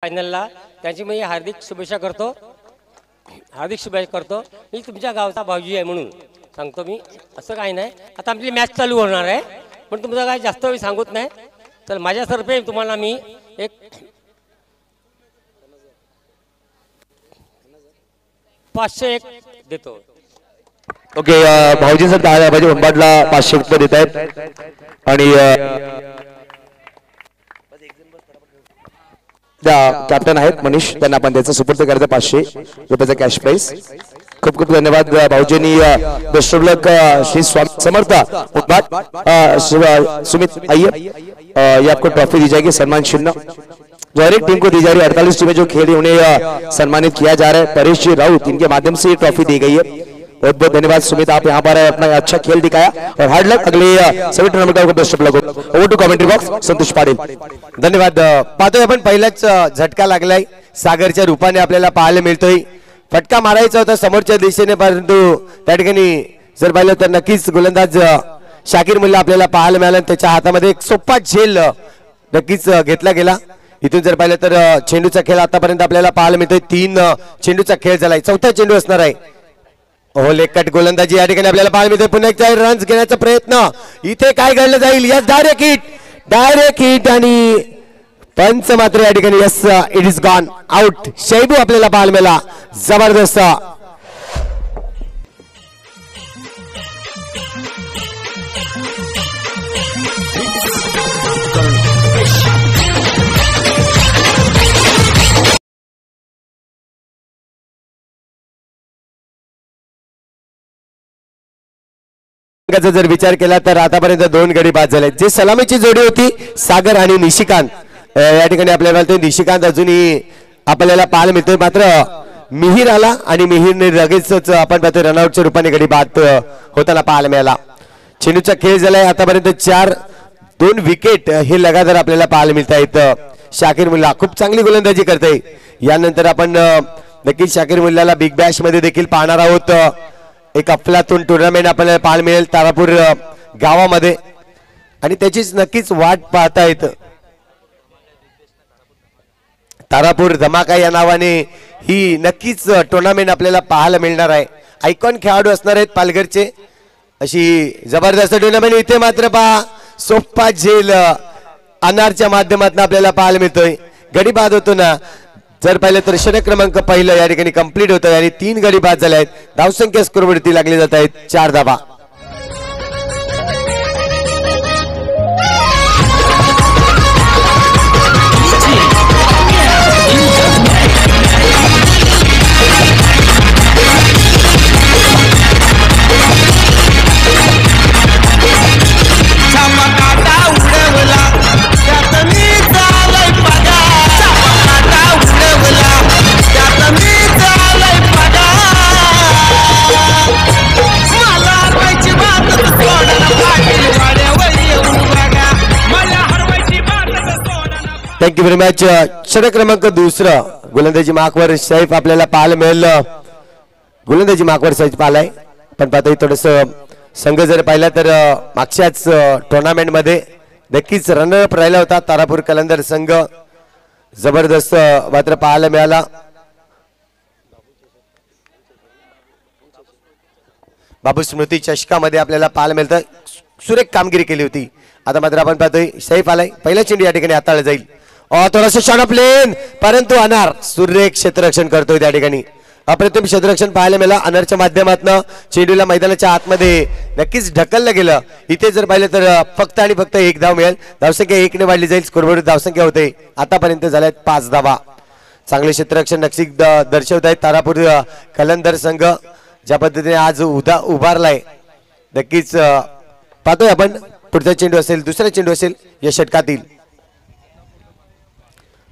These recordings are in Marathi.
फायनलला त्याची मी हार्दिक शुभेच्छा करतो. मी तुमच्या गावचा भाऊजी आहे म्हणून सांगतो. मी असं काही नाही. आता आपली मॅच चालू होणार आहे पण तुमचं काय जास्त वेळ सांगत नाही. तर माझ्यातर्फे तुम्हाला मी एक 501 देतो. ओके भाऊजी सर भाजी उंबाडला 500 रुपये देत आहेत आणि कॅप्टन आहेत मनीष त्यांना आपण त्याचं सुपूर्द करायचं 500 रुपयाचं कॅश प्राइस. खूप खूप धन्यवाद भाऊजींनी. बेस्ट ऑफ लक श्री स्वामी समर्थ उद्घाट सुमित आइए ये आपको ट्रॉफी दी जाएगी सम्मान चिन्ह जो हर एक टीम को दी जा रही है. 48 टीमें जो खेली उन्हें सम्मानित किया जा रहा है. परेश जी राउत इनके माध्यम से ये ट्रॉफी दी गई है. बहुत बहुत धन्यवाद सुमित आप यहाँ पर अपना अच्छा खेल दिखाया और हार्ड लक अगले सभी टूर्नामेंट का best of luck. Over to commentary box Santosh Patil. धन्यवाद. पाहतोय आपण पहिलाच झटका लागलाय सागरच्या रूपाने आपल्याला पाहायला मिळतोय. फटका मारायचा होता समोरच्या दिशेने परंतु त्या ठिकाणी जर पाहिलं तर नक्कीच गोलंदाज शाकीर मुल्ला आपल्याला पाहायला मिळाला. त्याच्या हातामध्ये एक सोपा झेल नक्कीच घेतला गेला. इथून जर पाहिलं तर चेंडूचा खेळ आतापर्यंत आपल्याला पाहायला मिळतोय. 3 चेंडूचा खेळ झालाय. चौथा चेंडू असणार आहे. हो लेग कट गोलंदाजी या ठिकाणी आपल्याला पाहायला मिळते. पुन्हा एकदा रन्स घेण्याचा प्रयत्न. इथे काय घडलं जाईल. यस डायरेक्ट हिट आणि पंच मात्र या ठिकाणी yes it is gone out. शैबू आपल्याला पाहायला मिळाला. जबरदस्त. जर विचार केला तर आतापर्यंत 2 गडी बाद झाले. जे सलामीची जोडी होती सागर आणि निशिकांत या ठिकाणी आपल्याला निशिकांत अजूनही आपल्याला पाहायला मिळतोय. मात्र मिहिर आला आणि मिहिरने लगेचच आपण पाहतोय रनआउटच्या रूपाने गडी बाद होताना पाहायला मिळाला. चेंडूचा खेळ झालाय आतापर्यंत 2 विकेट हे लगातार आपल्याला पाहायला मिळत आहेत. शाकीर मुल्ला खूप चांगली गोलंदाजी करते. यानंतर आपण नक्कीच शाकीर मुल्लाला बिग बॅश मध्ये देखील पाहणार आहोत. एक अफलातून टुर्नामेंट आपल्याला पाहायला मिळेल तारापूर गावामध्ये आणि त्याचीच नक्कीच वाट पाहतायत. तारापूर धमाका या नावाने ही नक्कीच टुर्नामेंट आपल्याला पाहायला मिळणार आहे. आयकॉन खेळाडू असणार आहेत पालघरचे. अशी जबरदस्त टुर्नामेंट. इथे मात्र पहा सोप्पा झेल अनारच्या माध्यमातून आपल्याला पाहायला मिळतोय. गडी बाद होतो ना. जर पाहिलं तर षटक क्रमांक पहिलं या ठिकाणी कंप्लीट होत आहे आणि 3 गडी बाद झाले आहेत. धावसंख्या स्कोरवरती लागली जात आहेत 4 धावा. Thank you very much. षटक क्रमांक 2 गोलंदाजी मार्कवर सैफ आपल्याला पाहायला मिळेल. गोलंदाजी मार्कवर सैफ पाहिलाय पण पाहतोय थोडस संघ जर पाहिला तर मागच्याच टुर्नामेंट मध्ये नक्कीच रनरअप राहिला होता तारापूर कलंदर संघ. जबरदस्त मात्र पाहायला मिळाला. बाबू स्मृती चषकामध्ये आपल्याला पाहायला मिळतं. सुरेख कामगिरी केली होती. आता मात्र आपण पाहतोय सैफ आलाय. पहिला चेंडू या ठिकाणी हाताळला जाईल. थोडासा शॉट ऑफ लेन परंतु अनार सुरेख क्षेत्ररक्षण करतोय. त्या ठिकाणी अप्रतिम क्षेत्ररक्षण पाहायला मिळालं अनारच्या माध्यमातून. चेंडूला मैदानाच्या आतमध्ये नक्कीच ढकललं गेलं. इथे जर पाहिलं तर फक्त आणि फक्त 1 धाव मिळेल. धावसंख्या 1 ने वाढली जाईल. स्कोरबोर्ड धावसंख्या होते आतापर्यंत झाल्यात 5 धावा. चांगले क्षेत्ररक्षण नक्कीच दर्शवत आहेत तारापूर कलंदर संघ. ज्या पद्धतीने आज उभारलाय नक्कीच पाहतोय आपण. पुढचा चेंडू असेल दुसरा चेंडू असेल या षटकातील.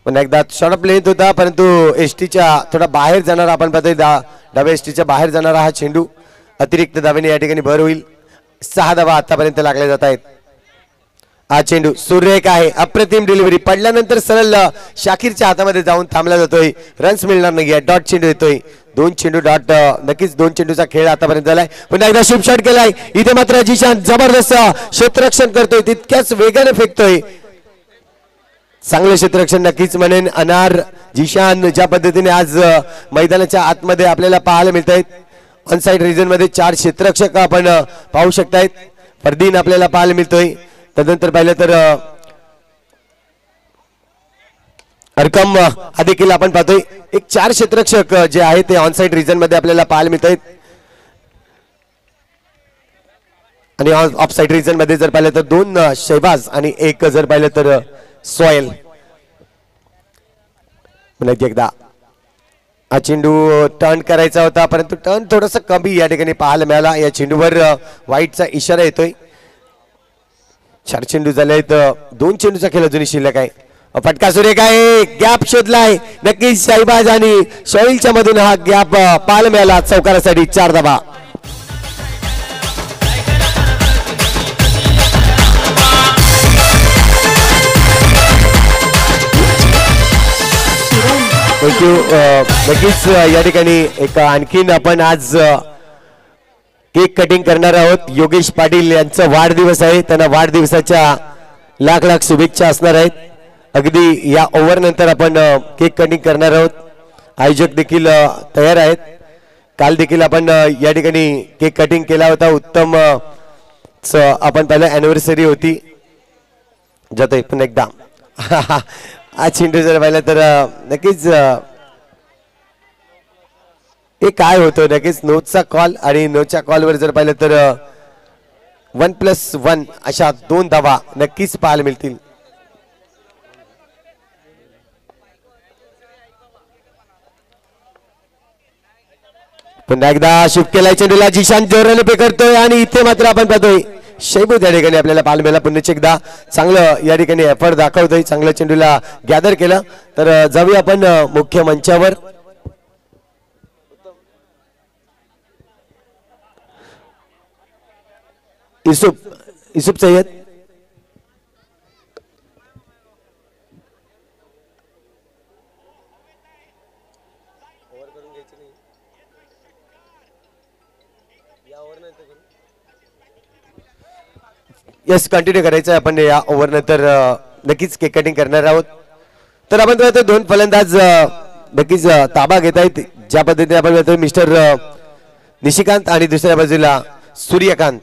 पुन्हा एकदा शॉट ऑफ लेंथ होता परंतु एसटीच्या थोडा बाहेर जाणारा आपण पाहतोय. डाव्या एसटीच्या बाहेर जाणारा हा चेंडू अतिरिक्त धावेने या ठिकाणी भर होईल. 6 धावा आतापर्यंत लागल्या जात आहेत. हा चेंडू सुरेख आहे. अप्रतिम डिलिव्हरी पडल्यानंतर सरळ शाकीरच्या हातामध्ये जाऊन थांबला जातोय. रन्स मिळणार नाहीये. डॉट चेंडू येतोय. 2 चेंडू डॉट. नक्कीच 2 चेंडूचा खेळ आतापर्यंत झालाय. पुन्हा एकदा शिप शॉट केलाय. इथे मात्र जिशान जबरदस्त क्षेत्ररक्षण करतोय. तितक्याच वेगाने फेकतोय. चांगलं क्षेत्ररक्षण नक्कीच म्हणेन. अनार जिशान ज्या पद्धतीने आज मैदानाच्या आतमध्ये आपल्याला पाहायला मिळत आहेत. ऑन साइड रिजन मध्ये 4 क्षेत्ररक्षक आपण पाहू शकतायत. फरदीन आपल्याला पाहायला मिळतोय. तदनंतर पाहिलं तर अरकम हा देखील आपण पाहतोय. एक 4 क्षेत्ररक्षक जे आहेत ते ऑन साइड रिजन मध्ये आपल्याला पाहायला मिळत आहेत. आणि ऑफ साइड रिजन मध्ये जर पाहिलं तर 2 शहबाज आणि 1 जर पाहिलं तर सोयल. पुन्हा एकदा हा चेंडू टर्न करायचा होता परंतु टर्न थोडस कमी या ठिकाणी पाहायला मिळाला. या चेंडूवर व्हाईटचा इशारा येतोय. 4 चेंडू झाले आहेत. 2 चेंडूचा खेळ अजूनही शिल्लक आहे. फटका सुरेख आहे. गॅप शोधलाय नक्कीच शाहीबाज आणि सोयलच्या मधून हा गॅप पाहायला मिळाला. चौकारासाठी 4 धावा. थँक्यू. नक्कीच या ठिकाणी एक आणखीन आपण आज केक कटिंग करणार आहोत. योगेश पाटील यांचा वाढदिवस आहे. त्यांना वाढदिवसाच्या लाख लाख शुभेच्छा असणार आहेत. अगदी या ओव्हर नंतर आपण केक कटिंग करणार आहोत. आयोजक देखील तयार आहेत. काल देखील आपण या ठिकाणी केक कटिंग केला होता. उत्तम आपण पहिला अॅनिव्हर्सरी होती. जातोय पण एकदा आज चिंटू जर पाहिलं तर नक्कीच हे काय होतं नक्कीच नोटचा कॉल आणि नोटच्या कॉलवर जर पाहिलं तर 1+1 अशा 2 धावा नक्कीच पाहायला मिळतील. पुन्हा एकदा शिफ्ट केलाय चेंडूला. जिशान जोराने पे करतोय आणि इथे मात्र आपण पाहतोय शैबू त्या ठिकाणी आपल्याला पाहायला मिळाला. पुन्हा एकदा चांगलं या ठिकाणी एफर्ट दाखवतोय. चांगलं चेंडूला गॅदर केलं. तर जाऊया आपण मुख्य मंचावर. युसुफ सय्यद यस कंटिन्यू करायचं आहे. आपण या ओव्हर नंतर नक्कीच केक कटिंग करणार आहोत. तर आपण पाहतो 2 फलंदाज नक्कीच ताबा घेत आहेत. ज्या पद्धतीने आपण पाहतो मिस्टर निशिकांत आणि दुसऱ्या बाजूला सूर्यकांत.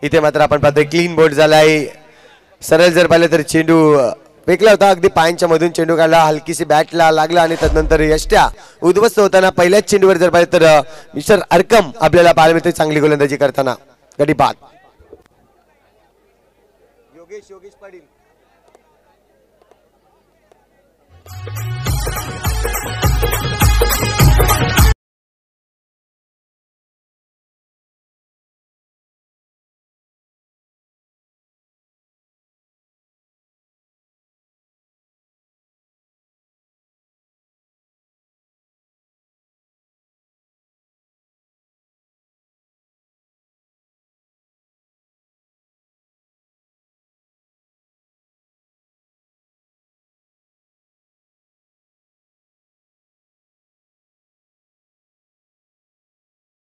इथे मात्र आपण पाहतोय क्लीन बोर्ड झालाय. सरळ जर पाहिलं तर चेंडू फेकला होता. अगदी पायांच्या मधून चेंडू काढला. हलकीशी बॅटला लागला आणि त्यानंतर यष्ट्या उद्ध्वस्त होताना पहिल्याच चेंडूवर जर पाहिलं तर मिस्टर अरकम आपल्याला पाहायला मिळते चांगली गोलंदाजी करताना. गडी बाद. योगेश पाटील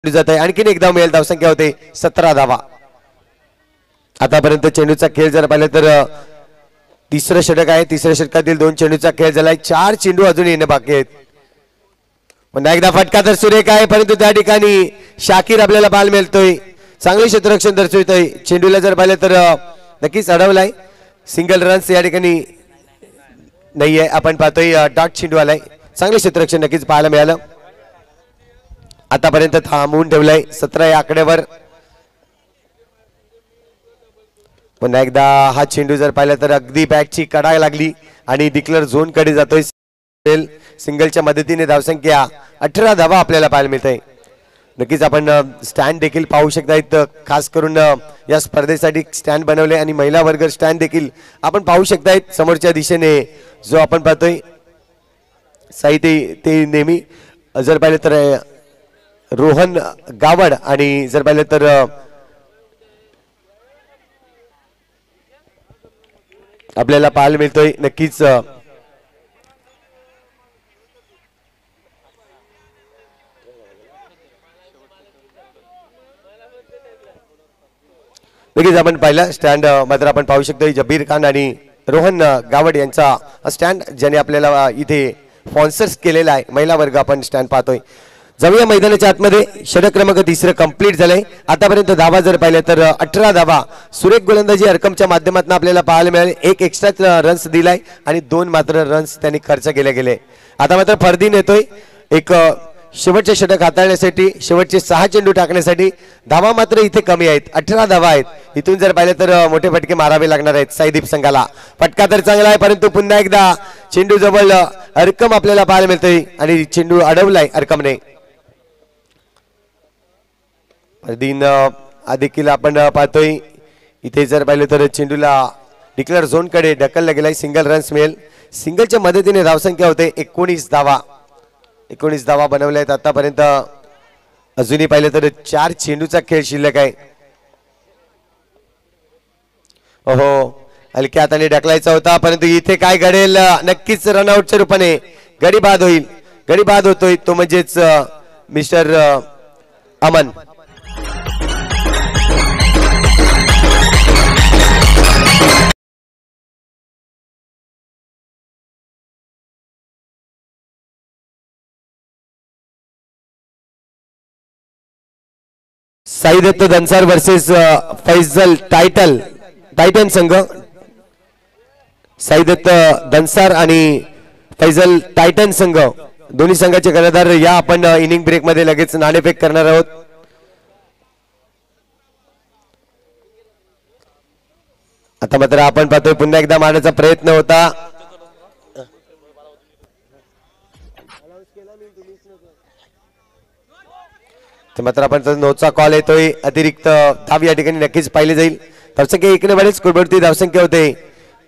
जात आहे. आणखीन एकदा मिळेल. धावसंख्या होते 17 धावा. आतापर्यंत चेंडूचा खेळ जर पाहिलं तर 3रं षटक आहे. 3ऱ्या षटकातील 2 चेंडूचा खेळ झालाय. 4 चेंडू अजून येणं बाकी आहेत. पुन्हा एकदा फटका तर सुरेख आहे परंतु त्या ठिकाणी शाकीर आपल्याला बाल मिळतोय. चांगले क्षेत्ररक्षण दर्शवतोय. चेंडूला जर पाहिलं तर नक्कीच अडवलाय. सिंगल रन्स या ठिकाणी नाहीये. आपण पाहतोय डॉट चेंडू आलाय. चांगले क्षेत्ररक्षण नक्कीच पाहायला मिळालं. आतापर्यंत थांबवून ठेवलंय 17 या आकड्यावर. पुन्हा एकदा हा चेंडू जर पाहिला तर अगदी बॅटची कडाय लागली आणि डिक्लेअर झोन कडे जातोय. सिंगलच्या मदतीने धावसंख्या 18 धावा आपल्याला पाहायला मिळते. नक्कीच आपण स्टँड देखील पाहू शकता. खास करून या स्पर्धेसाठी स्टँड बनवले आणि महिला वर्ग स्टँड देखील आपण पाहू शकताय. समोरच्या दिशेने जो आपण पाहतोय साहित्य ते नेहमी जर पाहिलं तर रोहन गावड आणि जर पाहिलं तर आपल्याला पाहायला मिळतोय नक्कीच नक्कीच आपण पाहिलं स्टँड मात्र आपण पाहू शकतो जबीर खान आणि रोहन गावड यांचा स्टँड ज्याने आपल्याला इथे स्पॉन्सर्स केलेला आहे महिला वर्ग आपण स्टँड पाहतोय जाऊया मैदानाच्या आतमध्ये षटक क्रमांक 3 कंप्लीट झालंय आतापर्यंत धावा जर पाहिल्या तर 18 धावा सुरेख गोलंदाजी रक्कमच्या माध्यमातून आपल्याला पाहायला मिळाले एक एक्स्ट्रा रन्स दिलाय आणि 2 मात्र रन्स त्यांनी खर्च केले गेले आता मात्र फरदीन येतोय एक शेवटचे षटक हाताळण्यासाठी शेवटचे 6 चेंडू टाकण्यासाठी धावा मात्र इथे कमी आहेत 18 धावा आहेत इथून जर पाहिलं तर मोठे फटके मारावे लागणार आहेत साईदीप संघाला फटका तर चांगला आहे परंतु पुन्हा एकदा चेंडू जवळ रक्कम आपल्याला पाहायला मिळतोय आणि चेंडू अडवलाय रक्कमने दिन देखील आपण पाहतोय इथे जर पाहिलं तर चेंडूला डिक्लेअर झोन कडे ढकलला गेलाय सिंगल रन्स मिळेल सिंगलच्या मदतीने धावसंख्या होते 19 धावा बनवल्या आहेत आतापर्यंत अजूनही पाहिलं तर 4 चेंडूचा खेळ शिल्लक आहे ओहो हलक्या हाताने ढकलायचा होता परंतु इथे काय घडेल नक्कीच रनआउटच्या रूपाने गडी बाद होतोय तो म्हणजेच मिस्टर अमन साई दत्त दंसार वर्सेस फैजल टायटन संघ साई दत्त दंसार आणि फैजल टायटन संघ दोन्ही संघाचे कर्णधार या आपण इनिंग ब्रेक मध्ये लगेच नाणेफेक करणार आहोत आता मात्र आपण पाहतोय पुन्हा एकदा मारण्याचा प्रयत्न होता मात्र आपण नोचा कॉल येतोय अतिरिक्त धाव या ठिकाणी नक्कीच पाहिले जाईल धावसंख्या 1 ने वाढेल स्कोरवरती धावसंख्या होते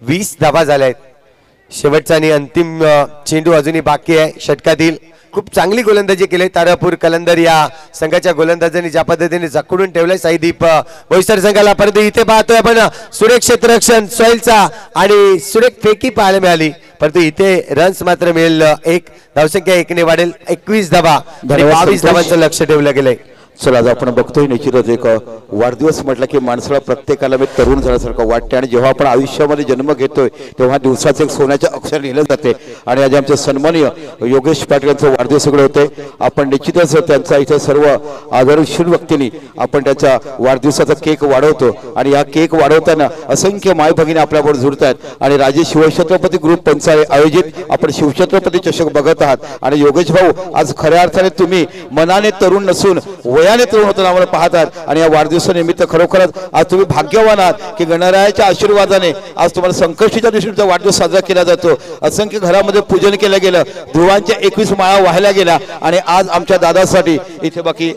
20 धावा झाल्या आहेत शेवटचा आणि अंतिम चेंडू अजूनही बाकी आहे षटकातील खूप चांगली गोलंदाजी केली तारापूर कलंदर या संघाच्या गोलंदाजांनी ज्या पद्धतीने जखडून ठेवलाय साईदीप बोईसर संघाला परंतु इथे पाहतोय आपण सुरेख क्षेत्ररक्षण सोयलचा आणि सुरेख फेकी पाहायला मिळाली परंतु इथे रन्स मात्र मिळेल एक धावसंख्या 1 ने वाढेल 21 धावा 22 धावांचं लक्ष ठेवलं गेलंय चला आज आपण बघतोय निश्चितच एक वाढदिवस म्हटलं की माणसाला प्रत्येकाला मी तरुण झाल्यासारखं वाटते आणि जेव्हा आपण आयुष्यामध्ये जन्म घेतोय तेव्हा दिवसाचे एक सोन्याच्या अक्षर लिहिलं जाते आणि आज आमचे सन्माननीय योगेश पाटील यांचं वाढदिवसाकडे होते आपण निश्चितच त्यांचा इथे सर्व आदर्शील व्यक्तींनी आपण त्याचा वाढदिवसाचा केक वाढवतो आणि या केक वाढवताना असंख्य माय भगिनी आपल्याबरोबर जुळत आहेत आणि राजे शिवछत्रपती ग्रुप पंचाळे आयोजित आपण शिवछत्रपती चषक बघत आहात आणि योगेश भाऊ आज खऱ्या अर्थाने तुम्ही मनाने तरुण नसून वयाने तरुण होताना आम्हाला पाहतात आणि या वाढदिवसानिमित्त खरोखरच आज तुम्ही भाग्यवान आहात की गणरायाच्या आशीर्वादाने आज तुम्हाला संकष्टीच्या दिवशी तुमचा वाढदिवस साजरा केला जातो असंख्य घरामध्ये पूजन केलं गेलं ध्रुवांच्या 21 माळा वाहिल्या गेल्या आणि आज आमच्या दादासाठी इथे बाकी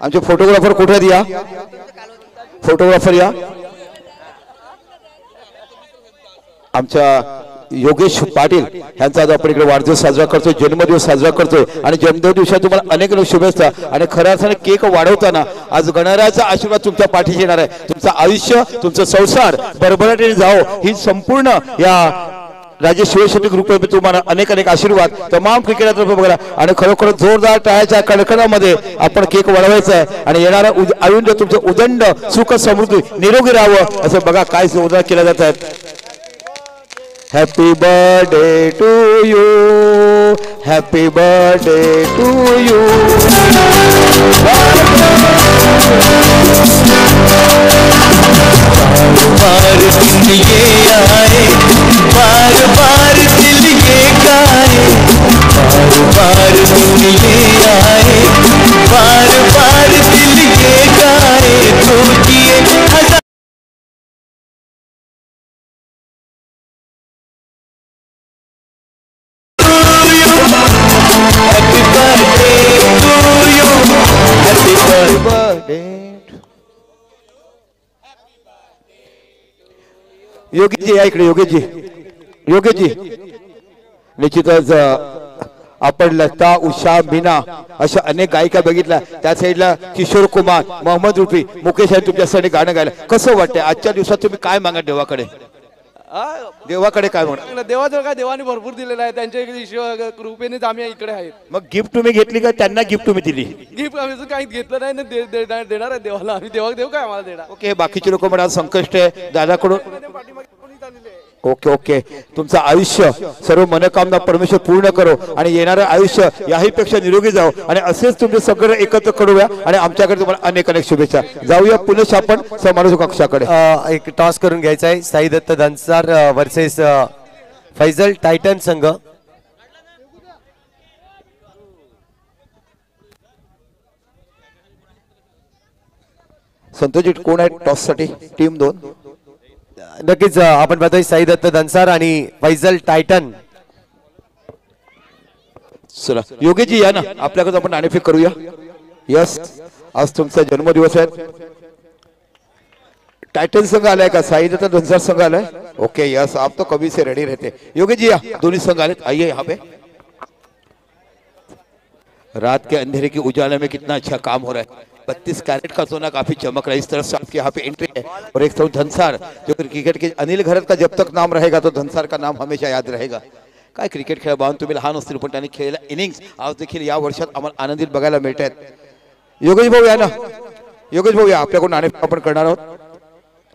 आमचे फोटोग्राफर कुठे आहेत या फोटोग्राफर या आमच्या योगेश पाटील यांचा आज आपण इकडे वाढदिवस साजरा करतोय जन्मदिवस साजरा करतोय आणि जन्मदिवसात तुम्हाला अनेक शुभेच्छा आणि खऱ्या अर्थाने केक वाढवताना आज गणरायाचा आशीर्वाद तुमच्या पाठीशी येणार आहे तुमचं आयुष्य तुमचं संसार भरभराटीने जाओ ही संपूर्ण या राजे शिवछत्रपती ग्रुप तुम्हाला अनेक आशीर्वाद तमाम क्रिकेटतर्फे बघा आणि खरोखर जोरदार टाळ्याच्या कडकडामध्ये आपण केक वाढवायचा आहे आणि येणारा आयुष्य तुमचं उदंड सुख समृद्धी निरोगी राहावं असं बघा काय जोरदार केल्या जात आहेत Happy birthday to you, happy birthday to you. बार दिन ये आए, बार दिल ये गाए, बार दिन ये आए, बार दिल ये गाए, तो जिए हजार योगीजी या इकडे योगीजी निश्चितच आपण लता उषा मीना अशा अनेक गायिका बघितल्या त्या साईडला किशोर कुमार मोहम्मद रुफी मुकेश यांनी तुमच्यासाठी गाणं गायलं कसं वाटतंय आजच्या दिवसात तुम्ही काय मागा देवाकडे हा, देवाकडे काय म्हणा देवाचं काय, देवाने भरपूर दिलेलं आहे, त्यांच्या कृपेनेच आम्ही इकडे आहेत. मग गिफ्ट तुम्ही घेतली का त्यांना गिफ्ट तुम्ही दिली? गिफ्ट आम्ही अजून काही घेतलं नाही ना, देणार आहे देवाला आम्ही. देवा देऊ काय आम्हाला देणार. ओके, बाकीचे लोक म्हणा संकष्ट आहे दादाकडून. ओके ओके, तुमचं आयुष्य सर्व मनोकामना परमेश्वर पूर्ण करो आणि येणारं आयुष्य याही पेक्षा निरोगी जाओ आणि असेच तुमचे सगळे एकत्र करूया आणि आमच्याकडे तुम्हाला अनेक अनेक शुभेच्छा. जाऊया पुन्हा आपण समारोह कक्षाकडे. एक टॉस करून घ्यायचा आहे. साई दत्त धनसार वर्सेस फैजल टायटन संघ. संतोषजी कोण आहे टॉस साठी? टीम 2 नक्कीच आपण पाहतोय साई दत्त धनसार आणि फैजल टायटन. चला योगेशजी या ना, आपल्याकडे आपण नाणेफेक करूया. यस, आज तुमचा जन्मदिवस आहे. टाइटन संघ आलाय का? साई दत्त धनसार संघ आलाय. ओके यस, आप तो कभी से रेडी रहते. योगेशजी या, दोनों संघ आले, आइए यहाँ पे. रात के अंधेरे की उजाले में कितना अच्छा काम हो रहा है. 32 कैरेट का सोना काफी चमक रहा है. इस तरह से आपके यहाँ पे एंट्री है. और एक तो धनसार जो क्रिकेट के अनिल घरत का जब तक नाम रहेगा तो धनसार का नाम हमेशा याद रहेगा. काय क्रिकेट खेळ बांधून तुम्ही लहान असतील पण त्यांनी खेळलेला इनिंग्स आज देखील या वर्षात आम्हाला आनंदित बघायला मिळत आहेत. योगेश भाऊ या ना, योगेश भाऊ या, आपल्याकडून नाणेफेक आपण करणार आहोत.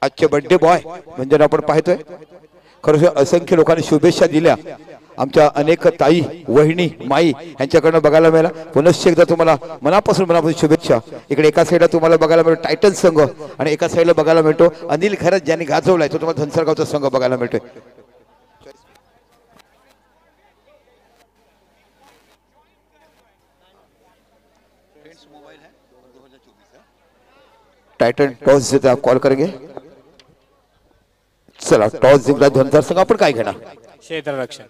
आजचे बर्थडे बॉय म्हणजे आपण पाहतोय खरंच असंख्य लोकांनी शुभेच्छा दिल्या. आमच्या अनेक ताई वहिनी माई यांच्याकडनं बघायला मिळाला. पुनश्च एकदा तुम्हाला मनापासून शुभेच्छा. इकडे एका साईडला तुम्हाला बघायला मिळतो टायटन संघ आणि एका साईडला बघायला मिळतो अनिल खरत ज्यांनी गाजवलाय तो तुम्हाला धनसरगावचा संघ बघायला मिळतोय. टाइटन टॉस जिंकला, कॉल करेंगे. चला टॉस जिंकला धनसर संघ, आपण काय घेणार? क्षेत्ररक्षण.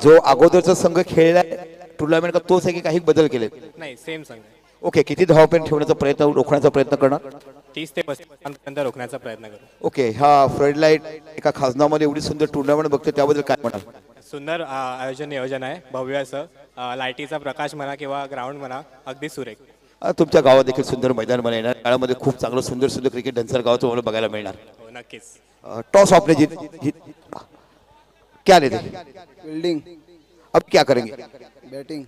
जो अगोदरचा संघ खेळलाय टुर्नामेंट का तोच आहे की काही बदल केले? नाही, सेम संघ. ओके, किती धावपेन ठेवण्याचा प्रयत्न रोखण्याचा प्रयत्न करणार? 30 ते 35 पर्यंत रोखण्याचा प्रयत्न करू. ओके, हा फ्रेड लाईट एका खासनामध्ये एवढी सुंदर टुर्नामेंट बघते त्याबद्दल काय म्हणाल? सुंदर आयोजन नियोजन आहे, भव्य असं. लाईटीचा प्रकाश म्हणा किंवा ग्राउंड म्हणा अगदी सुरेख. तुमच्या गावात देखील सुंदर मैदान मला येणार. काळामध्ये खूप चांगलं सुंदर सुंदर क्रिकेट धनसर गावात तुम्हाला बघायला मिळणार. हो, नक्कीच. टॉस आपने जीत क्या लेते? फील्डिंग. अब क्या करेंगे? बैटिंग.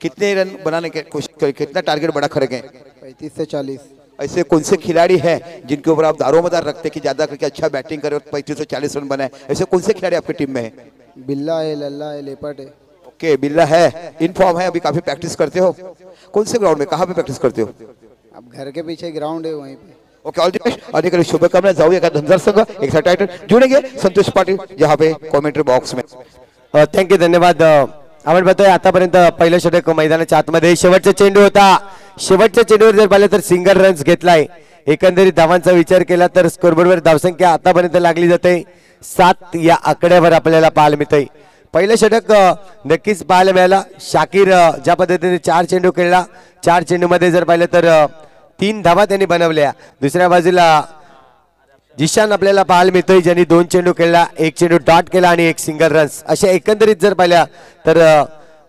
कितने रन बनाने की कोशिश करें? कितना टारगेट बड़ा करेंगे? 35 से 40. ऐसे कौन से खिलाड़ी हैं जिनके ऊपर आप दारोमदार रखते हैं कि ज्यादा करके अच्छा बैटिंग करे और 35 से 40 रन बनाए? ऐसे कौन से खिलाड़ी आपकी टीम में है? बिल्ला है, लल्ला है, लेपर्ड है. ओके, बिल्ला है, इन फॉर्म है, अभी काफी प्रैक्टिस करते हो. कौन से ग्राउंड में, कहाँ पे प्रैक्टिस करते हो? अब घर के पीछे ग्राउंड है, वहीं पे. Okay, all the best. अधिक शुभकामनाएं. जाऊया का धनसर संघ एक साथ टाइटल जुड़ेंगे संतोष पाटिल यहाँ पे कमेंट्री बॉक्स में. थँक्यू, धन्यवाद. आपण बघतोय आतापर्यंत पहिलं षटक मैदानाच्या आतमध्ये. शेवटचा चेंडू होता. शेवटच्या चेंडूवर जर पाहिलं तर सिंगल रन्स घेतलाय. एकंदरीत धावांचा विचार केला तर स्कोरबोर्डवर धावसंख्या आतापर्यंत लागली जाते 7 या आकड्यावर आपल्याला पाहायला मिळतंय. पहिलं षटक नक्कीच पाहायला मिळाला. शाकीर ज्या पद्धतीने 4 चेंडू खेळला, 4 चेंडूमध्ये जर पाहिलं तर 3 धावा त्यांनी बनवल्या. दुसऱ्या बाजूला जिशान आपल्याला पाहायला मिळतोय ज्यांनी 2 चेंडू खेळला, 1 चेंडू डॉट केला आणि 1 सिंगल रन्स. अशा एकंदरीत जर पाहिल्या तर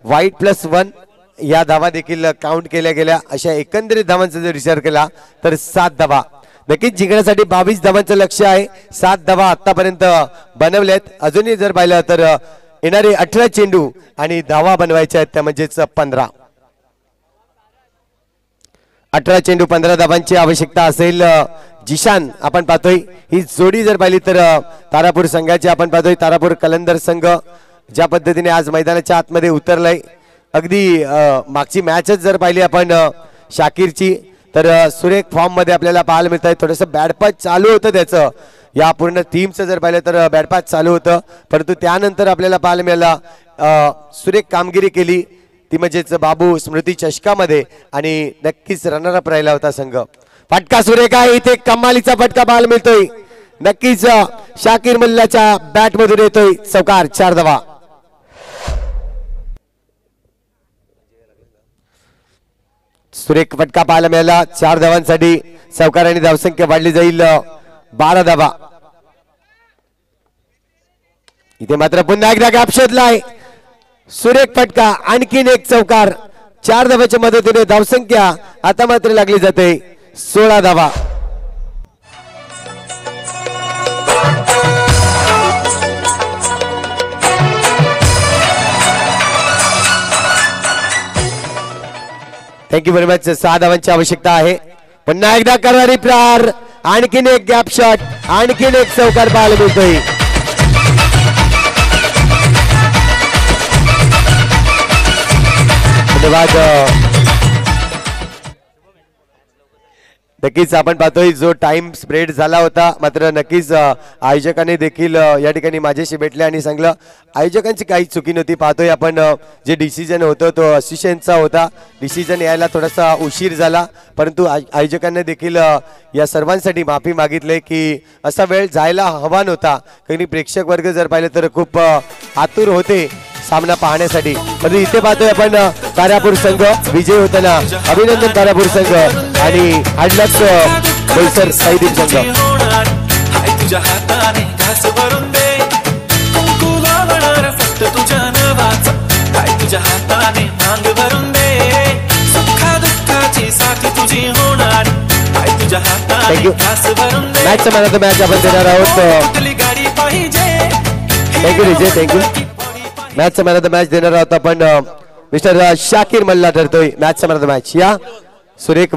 वाईट +1 या धावा देखील काउंट केल्या गेल्या. अशा एकंदरीत धावांचा जर विचार केला तर 7 धावा नक्कीच जिंकण्यासाठी 22 धावांचं लक्ष आहे. 7 धावा आतापर्यंत बनवल्यात. अजूनही जर पाहिलं तर येणारे 18 चेंडू आणि धावा बनवायच्या आहेत त्या म्हणजेच 15. 18 चेंडू 15 धावांची आवश्यकता असेल. जिशान आपण पाहतोय ही जोडी जर पाहिली तर तारापूर संघाची आपण पाहतोय. तारापूर कलंदर संघ ज्या पद्धतीने आज मैदानाच्या आतमध्ये उतरलाय. अगदी मागची मॅचच जर पाहिली आपण शाकीरची तर सुरेख फॉर्म मध्ये आपल्याला पाहायला मिळत आहे. थोडंसं बॅडपाच चालू होतं त्याचं. या पूर्ण टीमचं जर पाहिलं तर बॅडपाच चालू होतं, परंतु त्यानंतर आपल्याला पाहायला मिळालं सुरेख कामगिरी केली ती म्हणजेच बाबू स्मृती चषकामध्ये आणि नक्कीच रनरअप राहिला होता संघ. फटका सुरेख आहे. इथे कमालीचा फटका पाहायला मिळतोय. नक्कीच शाकीर मल्लाच्या बॅट मधून येतोय चौकार. 4 धावा. सुरेख फटका पाहायला मिळाला. 4 धावांसाठी चौकार आणि धावसंख्या वाढली जाईल 12 धावा. इथे मात्र पुन्हा एकदा गॅप शोधलाय. सुरेख फटका, आणखीन एक चौकार. 4 धावाच्या मदतीने धावसंख्या आता मात्र लागली जाते 16 धावा. Thank you very much. 6 धावांची आवश्यकता आहे. पुन्हा एकदा करणारी प्रहार, आणखीन एक गॅप शॉट, आणखीन एक चौकार पाहायला मिळतोय. धन्यवाद. नक्कीच आपण पाहतोय जो टाइम स्प्रेड झाला होता, मात्र नक्कीच आयोजकांनी देखील या ठिकाणी माझ्याशी भेटले आणि सांगलं आयोजकांची काही चुकी नव्हती. पाहतोय आपण जे डिसिजन होतं तो असिस्टंटचा होता. डिसिजन यायला थोडासा उशीर झाला, परंतु आयोजकांनी देखील या सर्वांसाठी माफी मागितली की असा वेळ जायला हवा नव्हता. कारण प्रेक्षक वर्ग जर पाहिलं तर खूप आतुर होते सामना पाहण्यासाठी. परंतु इथे पाहतोय आपण तारापूर संघ विजय होताना. अभिनंदन तारापूर संघ आणि हाडलक बोईसर साईदीप संघ. तुझ्या हाताने घास भरून दे, कुंकू लावणार फक्त तुझ्या नवाचा. काय तुझ्या हाताने मांग भरून दे, सुखा दुःखाची साथ तुझी होणार. काय तुझ्या हाताने घास भरून दे. Match man of the match आपण देणार आहोत. गाडी पाहिजे. Thank you Vijay, thank you. Match man of the match देणार आहोत आपण. मिस्टर शाकीर मल्ला ठरतोय match man of the match. या सुरेख